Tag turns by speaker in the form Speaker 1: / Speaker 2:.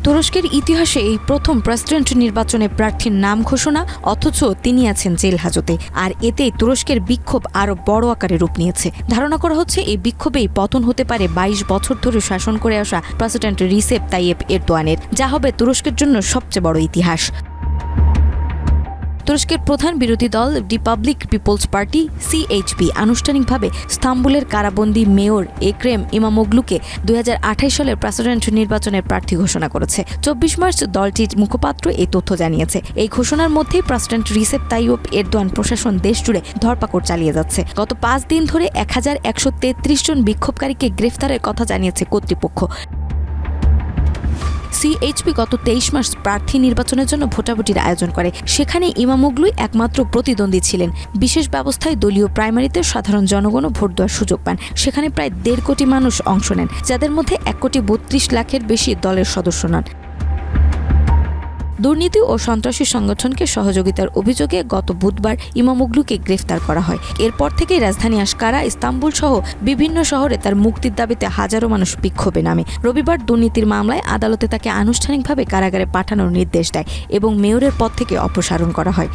Speaker 1: তুরস্কের ইতিহাসে এই প্রথম প্রেসিডেন্ট নির্বাচনে প্রার্থীর নাম ঘোষণা, অথচ তিনি আছেন জেল হাজতে। আর এতে তুরস্কের বিক্ষোভ আরও বড় আকারে রূপ নিয়েছে। ধারণা করা হচ্ছে এই বিক্ষোভেই পতন হতে পারে ২২ বছর ধরে শাসন করে আসা প্রেসিডেন্ট রিসেপ তাইয়েপ এরদোয়ানের, যা হবে তুরস্কের জন্য সবচেয়ে বড় ইতিহাস। তুরস্কের প্রধান বিরোধী দল রিপাবলিক পিপলস পার্টি সিএইচপি আনুষ্ঠানিকভাবে ইস্তাম্বুলের কারাবন্দী মেয়র এক্রেম ইমামোগলুকে ২০২৮ সালের প্রেসিডেন্ট নির্বাচনের প্রার্থী ঘোষণা করেছে। ২৪ মার্চ দলটির মুখপাত্র এই তথ্য জানিয়েছে। এই ঘোষণার মধ্যেই প্রেসিডেন্ট রিসেপ তাইয়েপ এরদোয়ান প্রশাসন দেশজুড়ে ধরপাকড় চালিয়ে যাচ্ছে। গত ৫ দিন ধরে ১১৩৩ জন বিক্ষোভকারীকে গ্রেফতারের কথা জানিয়েছে কর্তৃপক্ষ। সিএইচপি গত ২৩ মার্চ প্রার্থী নির্বাচনের জন্য ভোটাভুটির আয়োজন করে। সেখানে ইমামোগলুই একমাত্র প্রতিদ্বন্দ্বী ছিলেন। বিশেষ ব্যবস্থায় দলীয় প্রাইমারিতে সাধারণ জনগণও ভোট দেওয়ার সুযোগ পান। সেখানে প্রায় ১.৫ কোটি মানুষ অংশ নেন, যাদের মধ্যে ১,৩২,০০,০০০-এর বেশি দলের সদস্য নন। দুর্নীতি ও সন্ত্রাসী সংগঠনকে সহযোগিতার অভিযোগে গত বুধবার ইমামোগলুকে গ্রেফতার করা হয়। এরপর থেকেই রাজধানী আঙ্কারা, ইস্তাম্বুল সহ বিভিন্ন শহরে তার মুক্তির দাবিতে হাজারো মানুষ বিক্ষোভে নামে। রবিবার দুর্নীতির মামলায় আদালতে তাকে আনুষ্ঠানিকভাবে কারাগারে পাঠানোর নির্দেশ দেয় এবং মেয়রের পদ থেকে অপসারণ করা হয়।